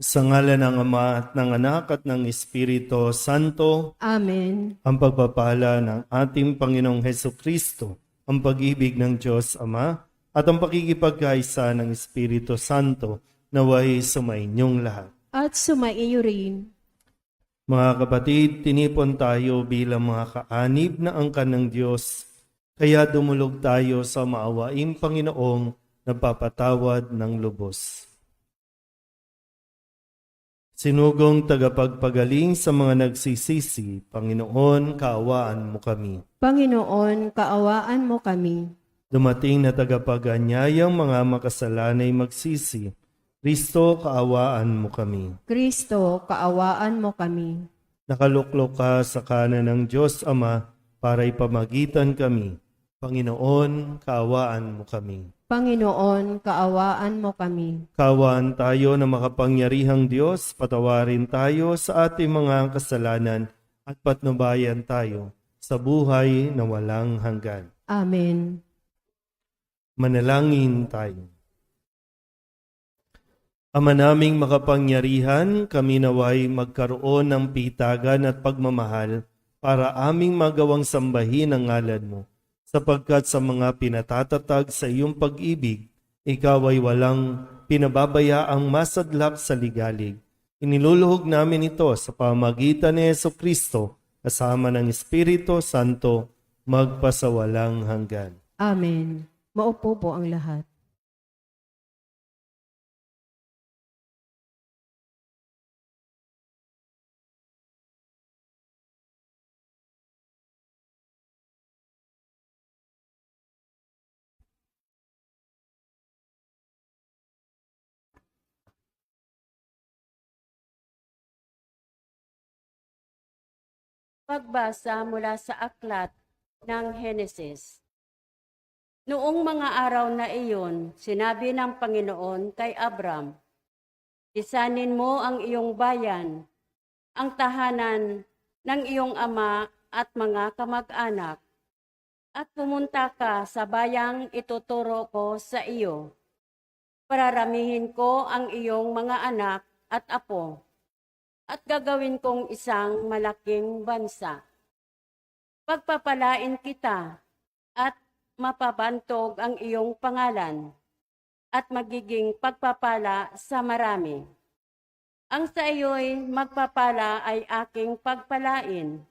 Sa ngalan ng Ama at ng Anak at ng Espiritu Santo, Amen. ang pagpapala ng ating Panginoong Heso Kristo, ang pag-ibig ng Diyos Ama, at ang pakikipagkaisa ng Espiritu Santo naway sumainyong lahat. At sumaiyo rin. Mga kapatid, tinipon tayo bilang mga kaanib na angkan ng Diyos, kaya dumulog tayo sa maawaing Panginoong nagpapatawad ng lubos. Sinugong tagapagpagaling sa mga nagsisisi, Panginoon, kaawaan mo kami. Panginoon, kaawaan mo kami. Dumating na tagapaganyayang mga makasalanay magsisi, Kristo, kaawaan mo kami. Kristo, kaawaan mo kami. Nakaluklok ka sa kanan ng Diyos Ama para ipamagitan kami. Panginoon, kaawaan mo kami. Panginoon, kaawaan mo kami. Kaawaan tayo na makapangyarihang Diyos, patawarin tayo sa ating mga kasalanan at patnubayan tayo sa buhay na walang hanggan. Amen. Manalangin tayo. Ama naming makapangyarihan, kami naway magkaroon ng pitagan at pagmamahal para aming magawang sambahin ang ngalan mo, sapagkat sa mga pinatatatag sa iyong pag-ibig, ikaw ay walang pinababayaang masadlak sa ligalig. Iniluluhog namin ito sa pamagitan ni Yesu Kristo, kasama ng Espiritu Santo, magpasawalang hanggan. Amen. Maupo po ang lahat. Pagbasa mula sa aklat ng Henesis. Noong mga araw na iyon, sinabi ng Panginoon kay Abram, "Lisanin mo ang iyong bayan, ang tahanan ng iyong ama at mga kamag-anak, at pumunta ka sa bayang ituturo ko sa iyo. Pararamihin ko ang iyong mga anak at apo, at gagawin kong isang malaking bansa. Pagpapalain kita at mapabantog ang iyong pangalan at magiging pagpapala sa marami. Ang sa iyo'y magpapala ay aking pagpalain.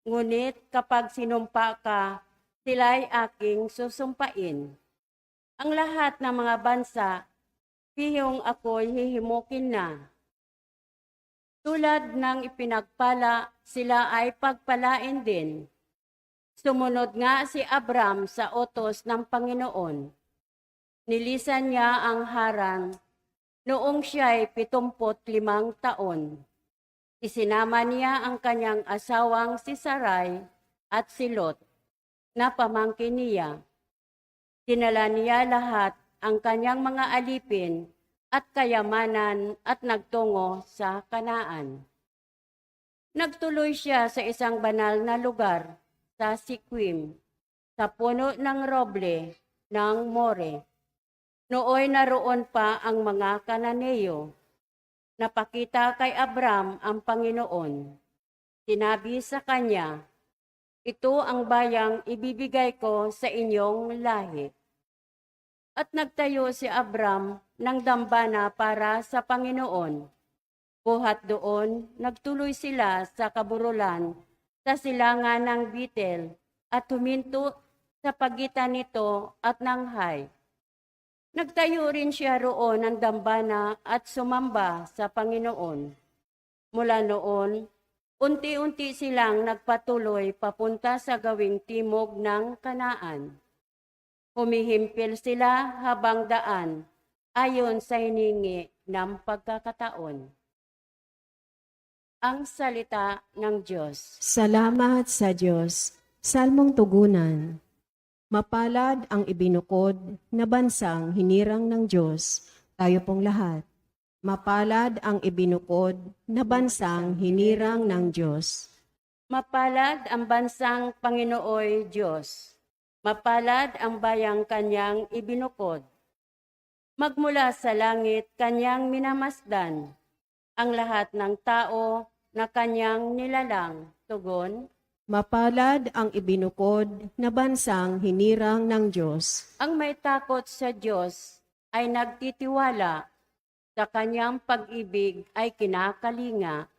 Ngunit kapag sinumpa ka, sila'y aking susumpain. Ang lahat ng mga bansa, pihong ako'y hihimukin na. Tulad ng ipinagpala, sila ay pagpalain din. Sumunod nga si Abram sa utos ng Panginoon. Nilisan niya ang Haran noong siya'y 75 taon. Isinama niya ang kanyang asawang si Sarai at si Lot na pamangkin niya. Dinala niya lahat ang kanyang mga alipin at kayamanan at nagtungo sa Kanaan. Nagtuloy siya sa isang banal na lugar, sa Siquim, sa puno ng roble ng More. Nooy naroon pa ang mga Kananeo. Napakita kay Abram ang Panginoon. Sinabi sa kanya, "Ito ang bayang ibibigay ko sa inyong lahi." At nagtayo si Abram ng dambana para sa Panginoon. Buhat doon, nagtuloy sila sa kaburulan sa silangan ng Betel at huminto sa pagitan nito at ng Hay. Nagtayo rin siya roon ng dambana at sumamba sa Panginoon. Mula noon, unti-unti silang nagpatuloy papunta sa gawing timog ng Kanaan. Humihimpil sila habang daan ayon sa hiningi ng pagkakataon. Ang salita ng Diyos. Salamat sa Diyos. Salmong tugunan. Mapalad ang ibinukod na bansang hinirang ng Diyos, tayo pong lahat. Mapalad ang ibinukod na bansang hinirang ng Diyos. Mapalad ang bansang Panginooy Diyos. Mapalad ang bayang kanyang ibinukod. Magmula sa langit kanyang minamasdan, ang lahat ng tao na kanyang nilalang. Tugon, Mapalad ang ibinukod na bansang hinirang ng Diyos. ang may takot sa Diyos ay nagtitiwala, sa kanyang pag-ibig ay kinakalinga.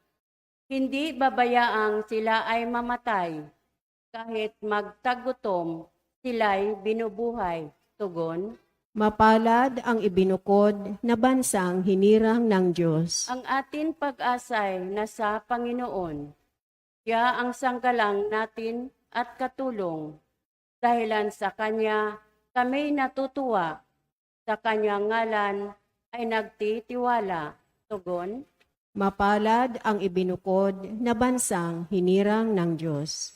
Hindi babayaang sila ay mamatay, kahit magtagutom, sila'y binubuhay. Tugon, Mapalad ang ibinukod na bansang hinirang ng Diyos. ang ating pag-asay nasa Panginoon. Siya ang sanggalang natin at katulong. Dahilan sa Kanya, kami natutuwa. Sa Kanyang ngalan ay nagtitiwala. Tugon, Mapalad ang ibinukod na bansang hinirang ng Diyos.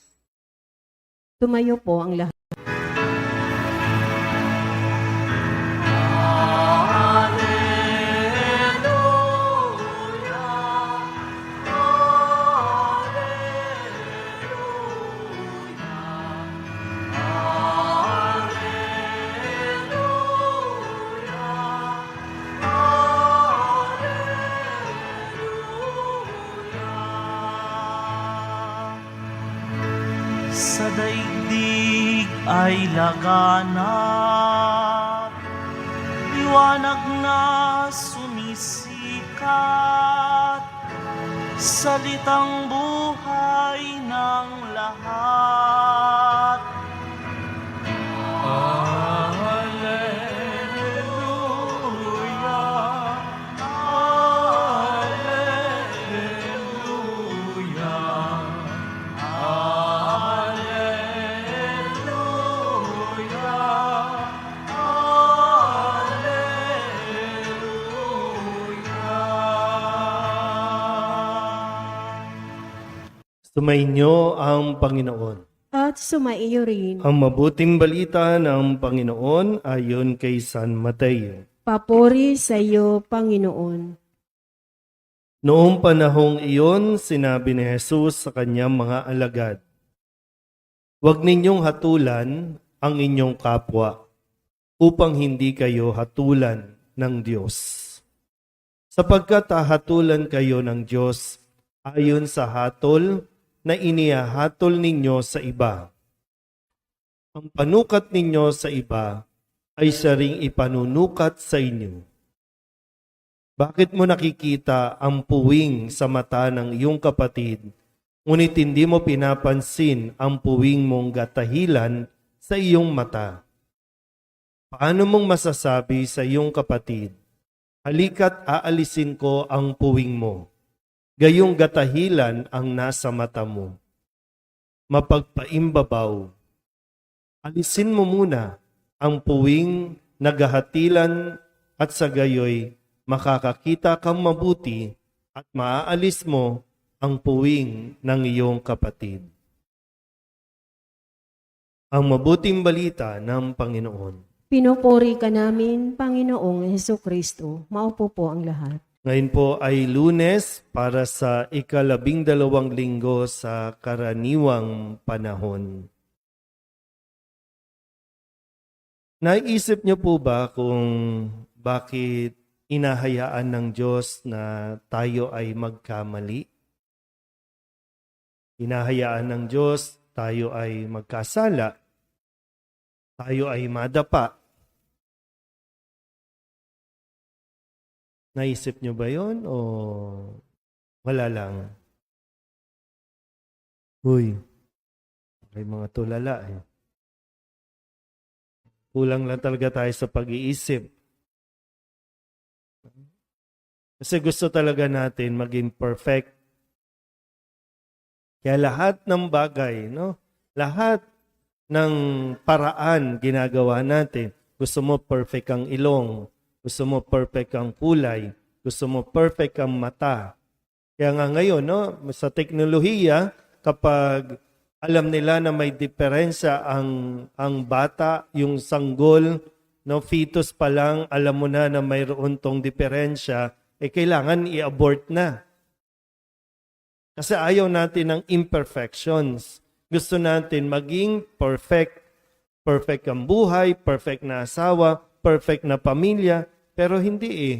Tumayo po ang lahat. Sa daigdig ay laganap, liwanag na sumisikat, salitang buhay ng lahat. Alleluia, Alleluia. Sumainyo ang Panginoon. At sumaiyo rin. Ang mabuting balita ng Panginoon ayon kay San Mateo. Papuri sa iyo, Panginoon. Noong panahong iyon, sinabi ni Jesus sa kanyang mga alagad, "Huwag ninyong hatulan ang inyong kapwa, upang hindi kayo hatulan ng Diyos. Sapagkat hahatulan kayo ng Diyos ayon sa hatol na inihahatol ninyo sa iba. Ang panukat ninyo sa iba ay siya ring ipanunukat sa inyo. Bakit mo nakikita ang puwing sa mata ng iyong kapatid, ngunit hindi mo pinapansin ang puwing mong gatahilan sa iyong mata? Paano mong masasabi sa iyong kapatid, halika't aalisin ko ang puwing mo, gayong gatahilan ang nasa mata mo? Mapagpaimbabaw, alisin mo muna ang puwing nagahatilan at sa gayoy makakakita kang mabuti at maaalis mo ang puwing ng iyong kapatid." Ang mabuting balita ng Panginoon. Pinupuri ka namin, Panginoong Hesukristo. Maupo po ang lahat. Ngayon po ay Lunes para sa 12 linggo sa karaniwang panahon. Naisip niyo po ba kung bakit inahayaan ng Diyos na tayo ay magkamali? Inahayaan ng Diyos tayo ay magkasala, tayo ay madapa. Naisip nyo ba yon o wala lang? Uy, may mga tulala eh. Kulang lang talaga tayo sa pag-iisip. Kasi gusto talaga natin maging perfect. Kaya lahat ng bagay, no? Lahat ng paraan ginagawa natin. Gusto mo perfect ang ilong. Gusto mo perfect ang kulay. Gusto mo perfect ang mata. Kaya nga ngayon, no, sa teknolohiya, kapag alam nila na may diferensya ang bata, yung sanggol, no, fetus pa lang, alam mo na mayroon tong diferensya, kailangan i-abort na. Kasi ayaw natin ng imperfections. Gusto natin maging perfect. Perfect ang buhay, perfect na asawa, perfect na pamilya, pero hindi eh.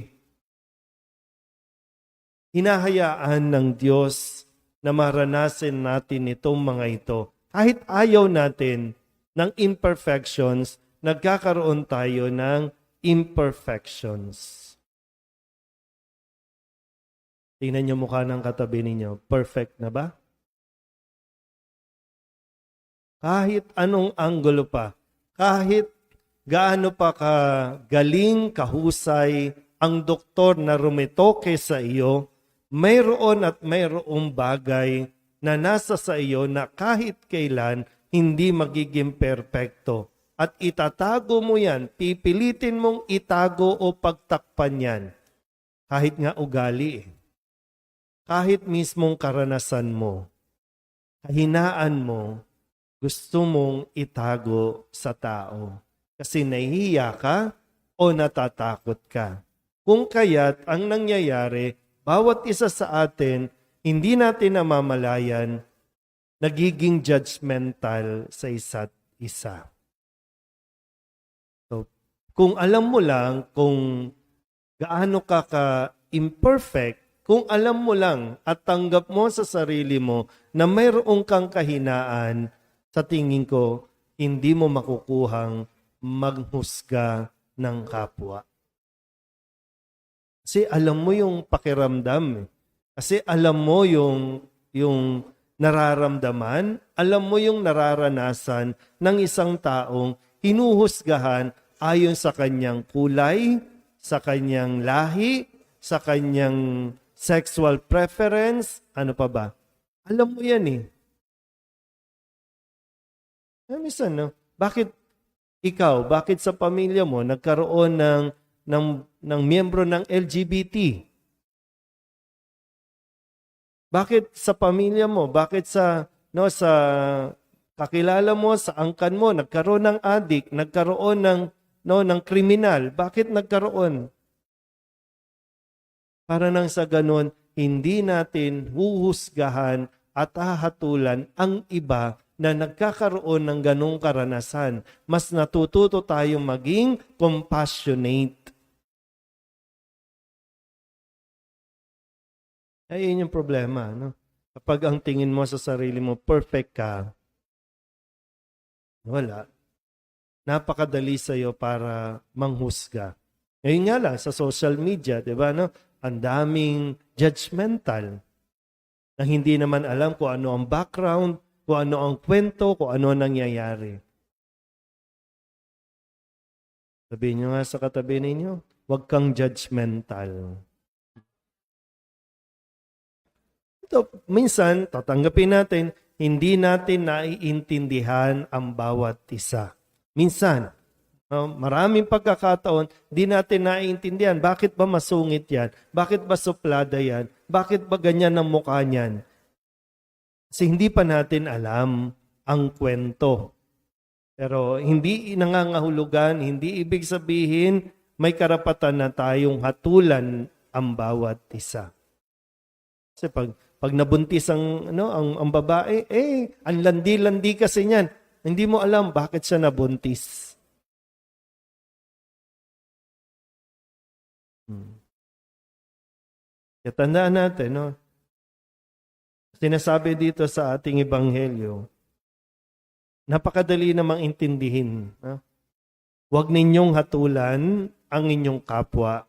hinahayaan ng Diyos na maranasin natin itong mga ito. Kahit ayaw natin ng imperfections, nagkakaroon tayo ng imperfections. Tingnan niyo mukha ng katabi ninyo. Perfect na ba? Kahit anong anggulo pa, kahit gaano pa kagaling, kahusay, ang doktor na rumitoke sa iyo, mayroon at mayroong bagay na nasa sa iyo na kahit kailan hindi magiging perpekto. At itatago mo yan, pipilitin mong itago o pagtakpan yan. Kahit nga ugali eh. Kahit mismong karanasan mo, kahinaan mo, gusto mong itago sa tao. Kasi nahihiya ka o natatakot ka. Kung kaya't ang nangyayari, bawat isa sa atin, hindi natin namamalayan, nagiging judgmental sa isa't isa. So, kung alam mo lang kung gaano ka ka-imperfect, kung alam mo lang at tanggap mo sa sarili mo na mayroong kang kahinaan, sa tingin ko, hindi mo makukuhang maghusga ng kapwa. Kasi alam mo yung pakiramdam. Kasi alam mo yung nararamdaman, alam mo yung nararanasan ng isang taong hinuhusgahan ayon sa kanyang kulay, sa kanyang lahi, sa kanyang sexual preference, ano pa ba? Alam mo yan eh. Minsan, no? Bakit ikaw, bakit sa pamilya mo nagkaroon ng miyembro ng LGBT? Bakit sa pamilya mo, bakit sa kakilala mo, sa angkan mo, nagkaroon ng addict, nagkaroon ng kriminal? Bakit nagkaroon? Para nang sa ganun, hindi natin huhusgahan at hahatulan ang iba na nagkakaroon ng ganong karanasan. Mas natututo tayong maging compassionate. Ay, yun yung problema. No? Kapag ang tingin mo sa sarili mo, perfect ka, wala. Napakadali sa'yo para manghusga. Ngayon nga lang, sa social media, di ba, no? Ang daming judgmental na hindi naman alam kung ano ang background, kung ano ang kwento, kung ano ang nangyayari. Sabihin nyo nga sa katabi ninyo, huwag kang judgmental. Ito, minsan, tatanggapin natin, hindi natin naiintindihan ang bawat isa. Minsan, maraming pagkakataon, di natin naiintindihan. Bakit ba masungit yan? Bakit ba suplada yan? Bakit ba ganyan ang mukha niyan? Kasi hindi pa natin alam ang kwento. Pero hindi nangangahulugan, hindi ibig sabihin may karapatan na tayong hatulan ang bawat isa. Kasi pag nabuntis ang babae, ang landi-landi kasi niyan. Hindi mo alam bakit siya nabuntis. Kaya tandaan natin, no? Sinasabi dito sa ating ebanghelyo, napakadali namang intindihin. No? Huwag ninyong hatulan ang inyong kapwa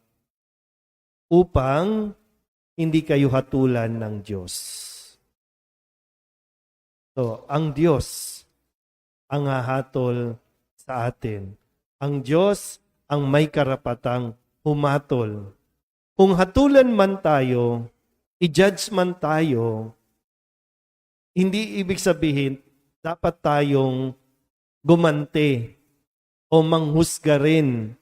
upang hindi kayo hatulan ng Diyos. So, ang Diyos ang hahatol sa atin. Ang Diyos ang may karapatang humatol. Kung hatulan man tayo, i-judge man tayo, hindi ibig sabihin dapat tayong gumante o manghusga rin.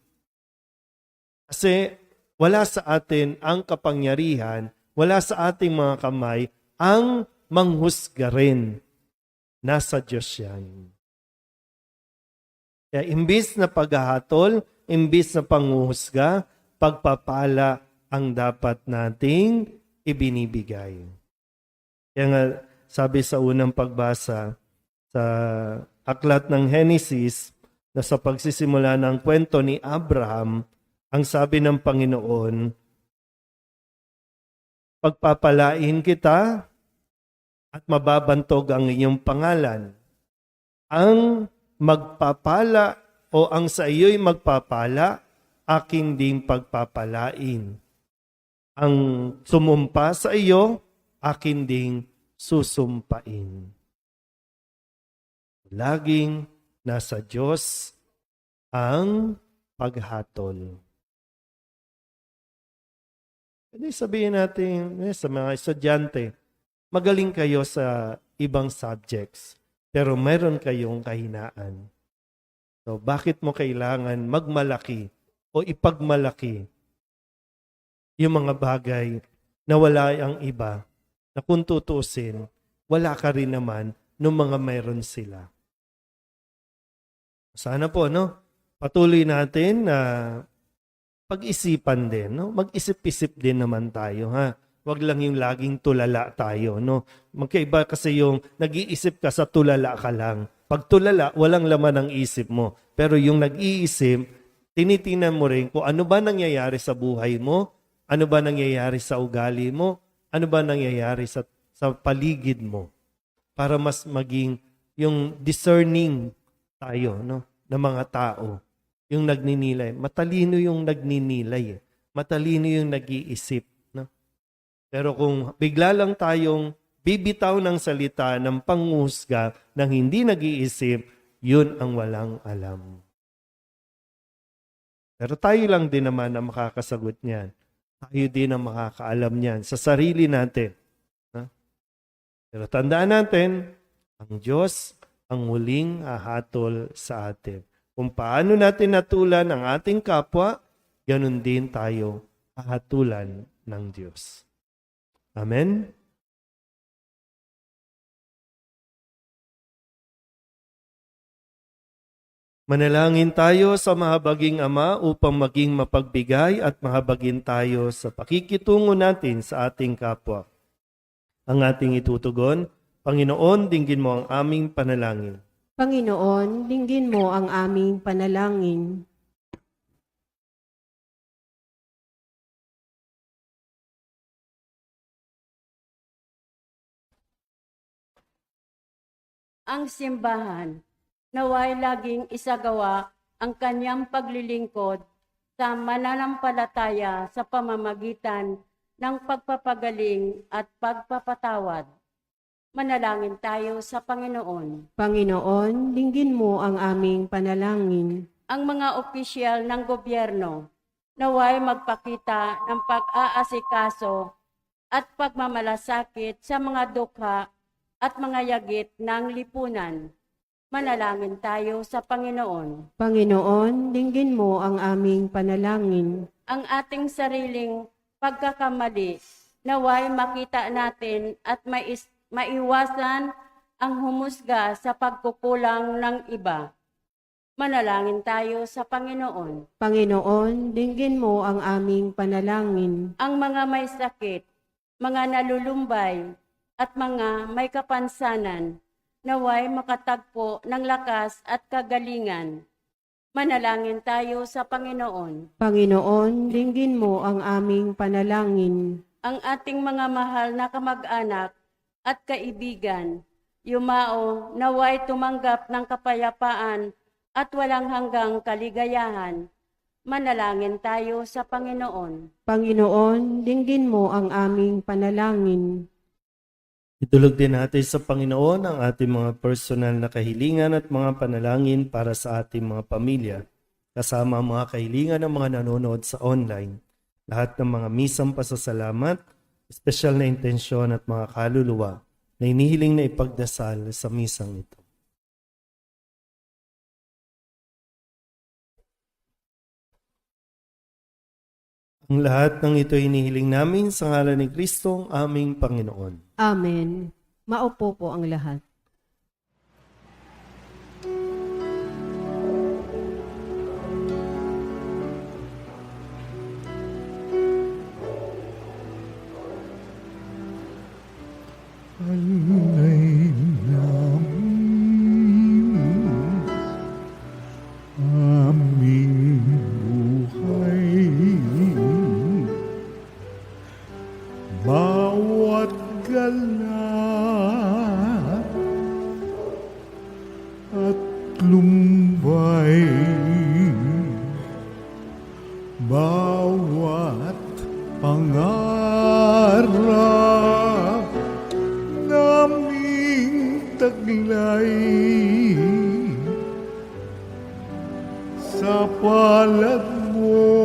Kasi wala sa atin ang kapangyarihan, wala sa ating mga kamay ang manghusga rin. Nasa Diyos yan. Kaya imbis na paghahatol, imbis na panghuhusga, pagpapala ang dapat nating ibinibigay. Kaya nga, sabi sa unang pagbasa sa aklat ng Henesis, na sa pagsisimula ng kwento ni Abraham, ang sabi ng Panginoon, Pagpapalain kita at mababantog ang iyong pangalan. Ang magpapala o ang sa iyo'y magpapala, aking ding pagpapalain. Ang sumumpa sa iyo, akin ding susumpain. Laging nasa Diyos ang paghatol. Hindi sabihin natin sa mga estudyante, magaling kayo sa ibang subjects, pero mayroon kayong kahinaan. So, bakit mo kailangan magmalaki o ipagmalaki yung mga bagay na wala ang iba, na kung tutusin, wala ka rin naman nung mga mayroon sila. Sana po, patuloy natin na pag-isipan din, Mag-isip-isip din naman tayo, ha? Wag lang yung laging tulala tayo, Magkaiba kasi yung nag-iisip ka sa tulala ka lang. Pag tulala, walang laman ang isip mo. Pero yung nag-iisip, tinitingnan mo rin kung ano ba nangyayari sa buhay mo, ano ba nangyayari sa ugali mo, ano ba nangyayari sa paligid mo. Para mas maging yung discerning tayo, na mga tao. Yung nagninilay. Matalino yung nagninilay. Matalino yung nag-iisip. Pero kung bigla lang tayong bibitaw ng salita ng panghusga ng hindi nag-iisip, yun ang walang alam. Pero tayo lang din naman ang makakasagot niyan. Tayo din ang makakaalam niyan sa sarili natin. Pero tandaan natin, ang Diyos ang huling hahatol sa atin. Kung paano natin natulan ang ating kapwa, ganun din tayo hahatulan ng Diyos. Amen? Manalangin tayo sa mahabaging Ama upang maging mapagbigay at mahabagin tayo sa pakikitungo natin sa ating kapwa. Ang ating itutugon, Panginoon, dinggin mo ang aming panalangin. Panginoon, dinggin mo ang aming panalangin. Ang simbahan, naway laging isagawa ang kanyang paglilingkod sa mananampalataya sa pamamagitan ng pagpapagaling at pagpapatawad. Manalangin tayo sa Panginoon. Panginoon, dinggin mo ang aming panalangin. Ang mga opisyal ng gobyerno, naway magpakita ng pag-aasikaso at pagmamalasakit sa mga dukha at mga yagit ng lipunan. Manalangin tayo sa Panginoon. Panginoon, dinggin mo ang aming panalangin. Ang ating sariling pagkakamali, naway makita natin at maiwasan ang humusga sa pagkukulang ng iba. Manalangin tayo sa Panginoon. Panginoon, dinggin mo ang aming panalangin. Ang mga may sakit, mga nalulumbay, at mga may kapansanan, naway makatagpo ng lakas at kagalingan. Manalangin tayo sa Panginoon. Panginoon, dinggin mo ang aming panalangin. Ang ating mga mahal na kamag-anak at kaibigan, yumao naway tumanggap ng kapayapaan at walang hanggang kaligayahan. Manalangin tayo sa Panginoon. Panginoon, dinggin mo ang aming panalangin. Itulog din natin sa Panginoon ang ating mga personal na kahilingan at mga panalangin para sa ating mga pamilya, kasama ang mga kahilingan ng mga nanonood sa online. Lahat ng mga misang pasasalamat, espesyal na intensyon at mga kaluluwa na inihiling na ipagdasal sa misang ito. Ang lahat ng ito inihiling namin sa ngalan ni Kristo, ang aming Panginoon. Amen. Maupo po ang lahat. Alay namin aming buhay, bawat galat at lumbay, bawat pangarap naming taglay sa palad mo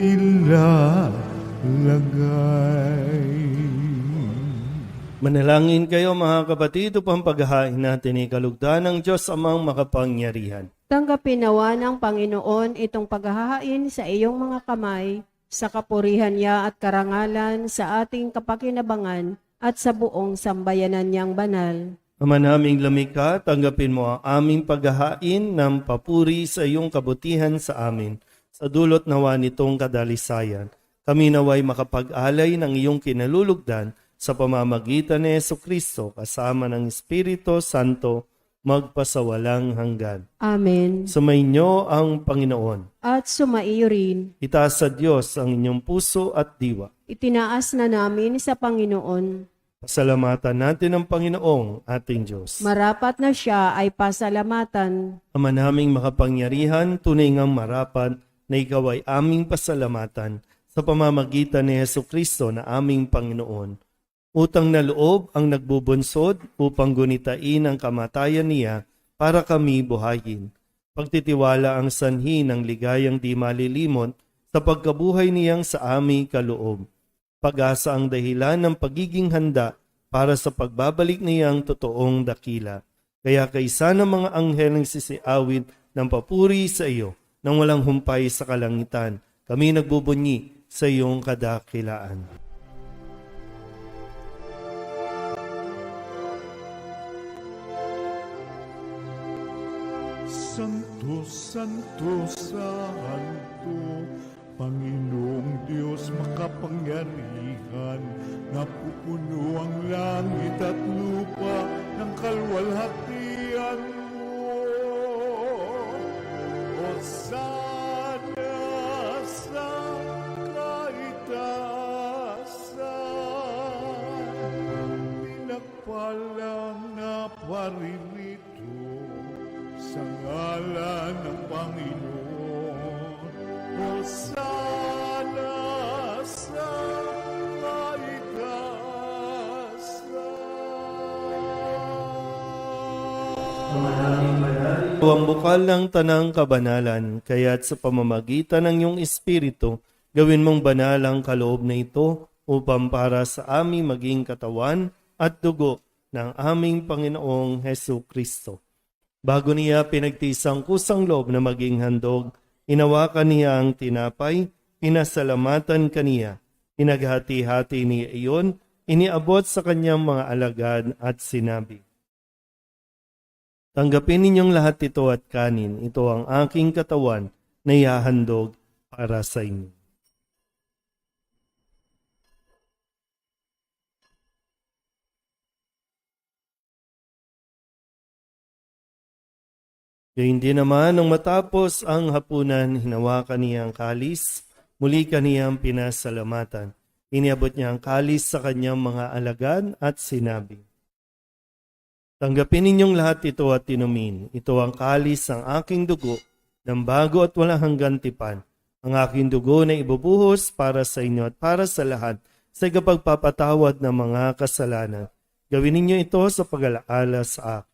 ilalagay. Manalangin kayo mga kapatid upang paghahain natin ikalugdan ng Diyos amang makapangyarihan. Tanggapin nawa ng Panginoon itong paghahain sa iyong mga kamay, sa kapurihan niya at karangalan sa ating kapakinabangan at sa buong sambayanan niyang banal. Ama naming lumikha, tanggapin mo ang aming paghahain ng papuri sa iyong kabutihan sa amin. Sa dulot nawa nitong kadalisayan, kami naway makapag-alay ng iyong kinalulugdan sa pamamagitan ni Jesucristo kasama ng Espiritu Santo magpasawalang hanggan. Amen. Sumainyo ang Panginoon. At sumaiyo rin, Itaas sa Diyos ang inyong puso at diwa. itinaas na namin sa Panginoon. Pasalamatan natin ang Panginoong ating Diyos. Marapat na siya ay pasalamatan. Ama naming makapangyarihan, tunay ngang marapat na ikaw ay aming pasalamatan sa pamamagitan ni Jesucristo na aming Panginoon. Utang na loob ang nagbubunsod upang gunitain ang kamatayan niya para kami buhayin. Pagtitiwala ang sanhi ng ligayang di malilimot sa pagkabuhay niyang sa aming kaloob. Pag-asa ang dahilan ng pagiging handa para sa pagbabalik niyang totoong dakila. Kaya kaysa ng mga anghel ang sisiawin ng papuri sa iyo nang walang humpay sa kalangitan, kami nagbubunyi sa iyong kadakilaan. Santo, Santo, Santo, Panginoong Diyos makapangyarihan, napupuno ang langit at lupa ng kalwalhatian mo. Hosana sa kaitaasan, pinagpalang na paririto sa ngalan ng Panginoon. Hosana sa kaitaasan. Ang bukal ng tanang kabanalan, kaya't sa pamamagitan ng iyong Espiritu, gawin mong banal ang kaloob na ito upang para sa aming maging katawan at dugo ng aming Panginoong Hesu Kristo. Bago niya pinagtisang kusang loob na maging handog, inawakan niya ang tinapay, pinasalamatan kaniya, pinaghati-hati niya iyon, iniabot sa kanyang mga alagad at sinabi, "Tanggapin ninyong lahat ito at kanin, ito ang aking katawan na ihahandog para sa inyo." Gayun din naman, nung matapos ang hapunan, hinawakan niya ang kalis, muli kaniyang pinasalamatan. Iniabot niya ang kalis sa kanyang mga alagad at sinabi, "Tanggapin ninyong lahat ito at inumin. Ito ang kalis ng aking dugo, ng bago at walang hanggang tipan. Ang aking dugo na ibubuhos para sa inyo at para sa lahat sa ikapagpapatawad ng mga kasalanan. Gawin ninyo ito sa pag-alaala sa akin."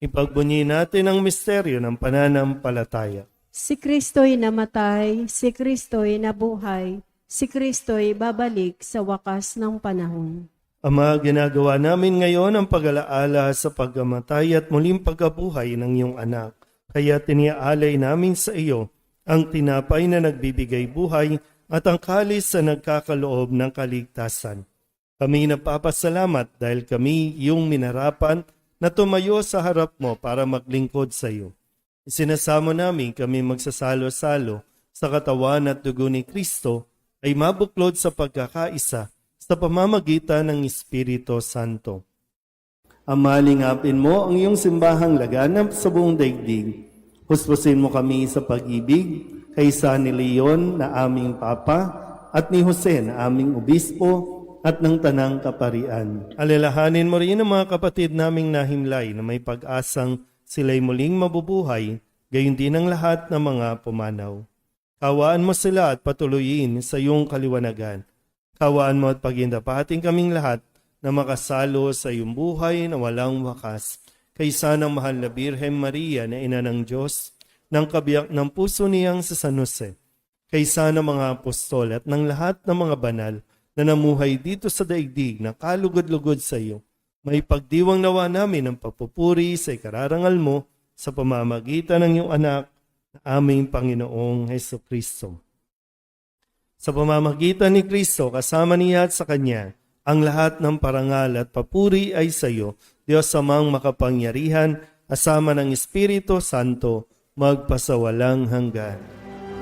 Ipagbunyi natin ang misteryo ng pananampalataya. Si Kristo'y namatay, si Kristo'y nabuhay, si Kristo'y babalik sa wakas ng panahon. Ama, ginagawa namin ngayon ang pag-alaala sa pagkamatay at muling pagkabuhay ng iyong anak. Kaya tiniaalay namin sa iyo ang tinapay na nagbibigay buhay at ang kalis na nagkakaloob ng kaligtasan. Kami napapasalamat dahil kami iyong minarapan na tumayo sa harap mo para maglingkod sa iyo. Isinasamo namin kami magsasalo-salo sa katawan at dugo ni Kristo ay mabuklod sa pagkakaisa sa pamamagitan ng Espiritu Santo. Amalingapin mo ang iyong simbahang laganap sa buong daigdig. Huspusin mo kami sa pag-ibig kay San Leon na aming Papa at ni Jose na aming Obispo at ng Tanang Kaparian. Alalahanin mo rin ang mga kapatid naming nahimlay na may pag-asang sila'y muling mabubuhay, gayon din ang lahat ng mga pumanaw. Kawaan mo sila at patuloyin sa iyong kaliwanagan. Kawaan mo at pagindapating kaming lahat na makasalo sa iyong buhay na walang wakas. Kaysa ng mahal na Birhen Maria na ina ng Diyos, ng kabiyak ng puso niyang sa San Jose, kaysa ng mga apostol at ng lahat ng mga banal na namuhay dito sa daigdig na kalugod-lugod sa iyo, may pagdiwang nawa namin ang pagpupuri sa ikararangal mo sa pamamagitan ng iyong anak na aming Panginoong Hesukristo. Sa pamamagitan ni Kristo, kasama niya at sa Kanya, ang lahat ng parangal at papuri ay sa iyo, Diyos Amang makapangyarihan, kasama ng Espiritu Santo, magpasawalang hanggan.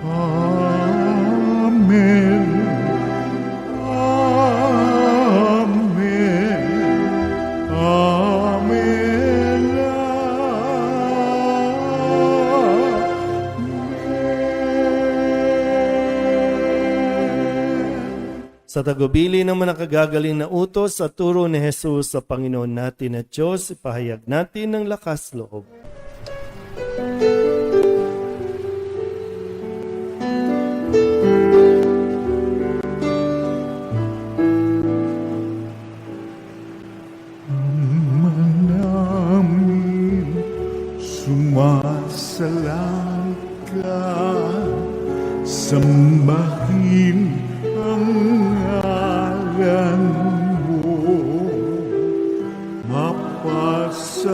Amen. Amen. Amen. Sa tagubili ng manakagagaling na utos at turo ni Jesus sa Panginoon natin at Diyos, ipahayag natin ng lakas loob. Namin sumasalang ka, sambahin ang ngalan mo, mapasamin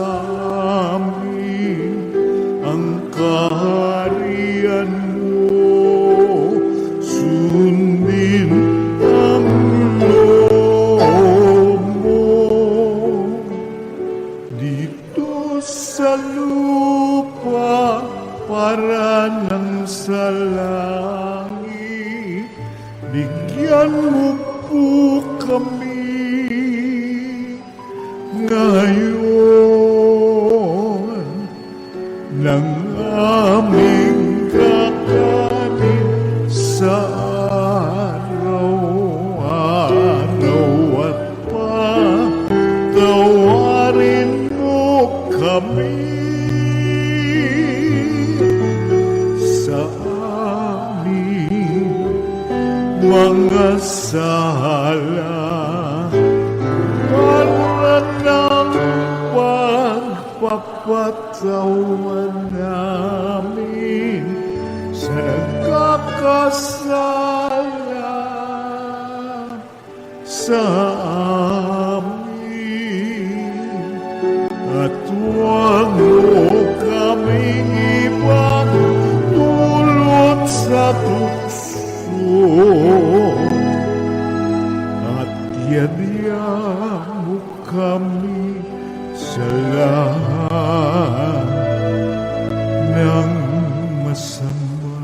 ang kaharian mo, sundin ang loob mo dito sa lupa para nang sa langit. Bigyan mo po kami ngayon ng aming kakanin sa araw-araw at patawarin mo kami sa aming mga sala para ng pagpapatawan namin sa nagkakasala sa amin, at huwag mo kaming ibang dulot sa tukso, at yadya mo kami sa lahat ng masama.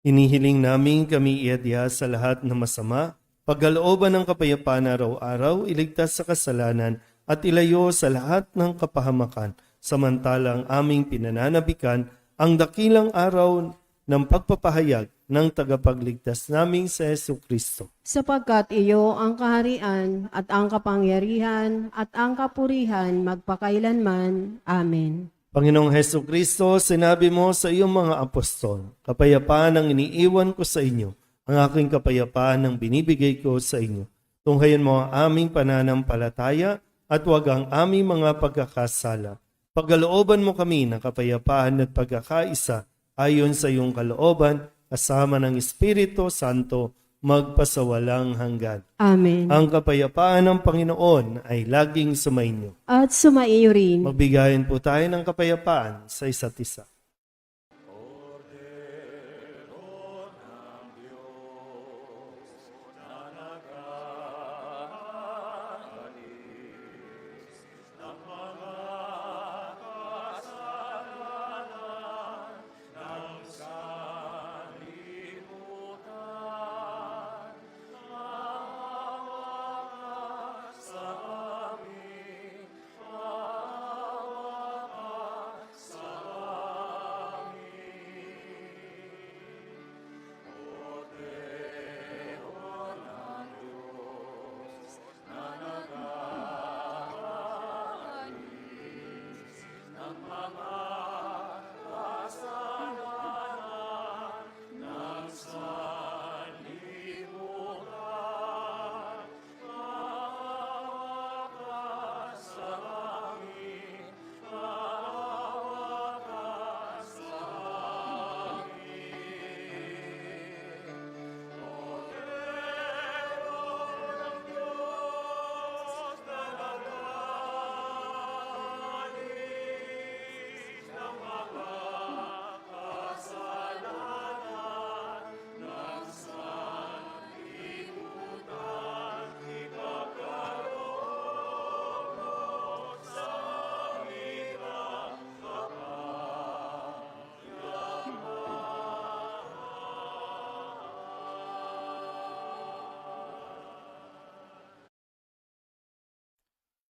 Hinihiling namin kami iadya sa lahat ng masama, pagkalooban ng kapayapaan araw-araw, iligtas sa kasalanan at ilayo sa lahat ng kapahamakan, samantalang aming pinananabikan ang dakilang araw ng pagpapahayag ng tagapagligtas naming sa Jesucristo. Sapagkat iyo ang kaharian at ang kapangyarihan at ang kapurihan magpakailanman. Amen. Panginoong Jesucristo, sinabi mo sa iyong mga apostol, kapayapaan ang iniiwan ko sa inyo, ang aking kapayapaan ang binibigay ko sa inyo. Tunghayan mo ang aming pananampalataya at huwag ang aming mga pagkakasala. Pagkalooban mo kami ng kapayapaan at pagkakaisa ayon sa iyong kalooban, kasama ng Espiritu Santo, magpasawalang hanggan. Amen. Ang kapayapaan ng Panginoon ay laging sumainyo. At sumaiyo rin. Magbigayan po tayo ng kapayapaan sa isa't isa.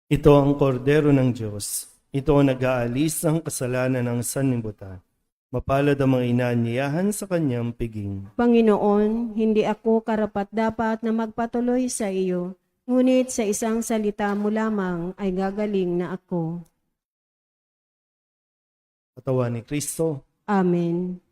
Ito ang kordero ng Diyos. Ito ang nag-aalis ng kasalanan ng sanlibutan. Mapalad ang mga inaanyayahan sa kanyang piging. Panginoon, hindi ako karapat-dapat na magpatuloy sa iyo, ngunit sa isang salita mo lamang ay gagaling na ako. Katawan ni Kristo. Amen.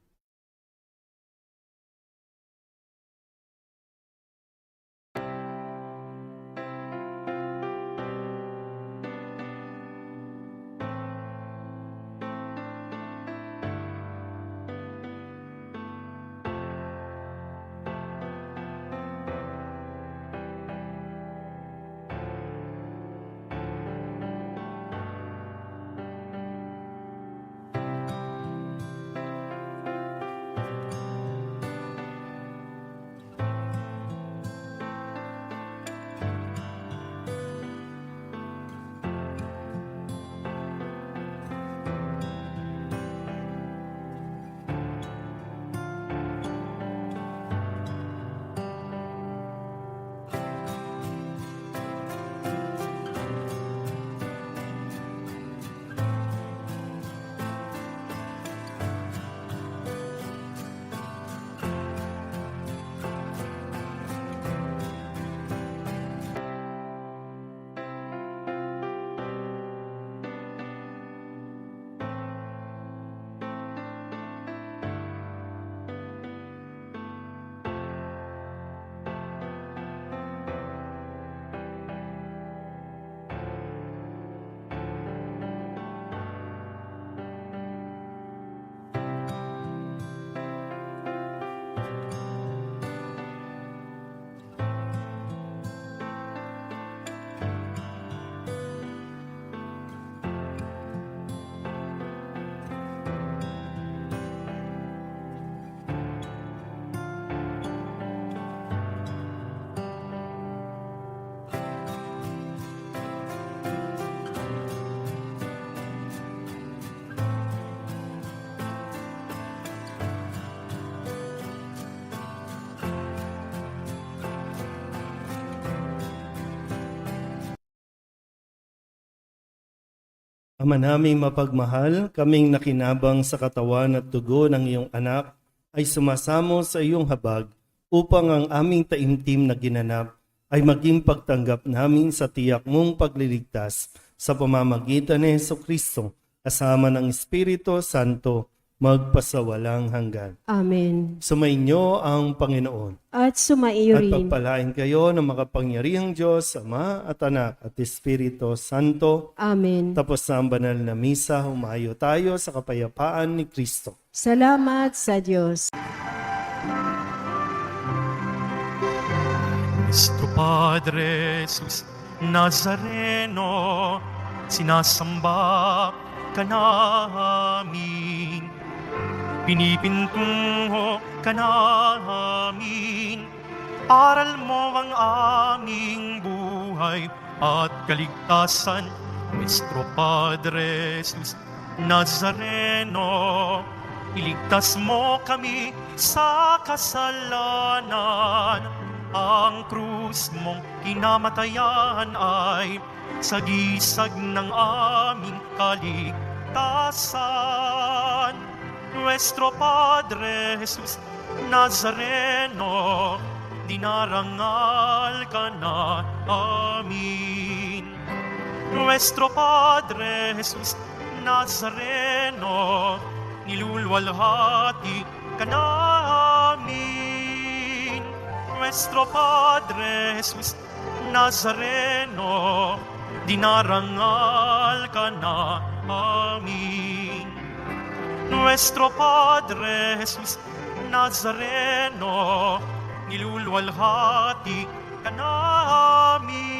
Ama naming mapagmahal, kaming nakinabang sa katawan at dugo ng iyong anak ay sumasamo sa iyong habag upang ang aming taimtim na ginanap ay maging pagtanggap namin sa tiyak mong pagliligtas sa pamamagitan ni Jesucristo kasama ng Espiritu Santo magpasawalang hanggan. Amen. Sumainyo ang Panginoon. At sumaiyo At rin. pagpalain kayo ng makapangyarihang Diyos, Ama at Anak at Espiritu Santo. Amen. Tapos na ang banal na misa, humayo tayo sa kapayapaan ni Kristo. Salamat sa Diyos. Nuestro Padre Jesus Nazareno, sinasamba ka namin. Pinipintungo ka namin, aral mo ang aming buhay at kaligtasan. Nuestro Padre Jesus Nazareno, iligtas mo kami sa kasalanan. Ang krus mong kinamatayan ay sagisag ng aming kaligtasan. Nuestro Padre Jesus Nazareno, dinarangal ka na amin. Nuestro Padre Jesus Nazareno, nilulwalhati ka namin. Nuestro Padre Jesus Nazareno, dinarangal ka na amin. Nuestro Padre Jesus Nazareno, nilulwalhati ka namin.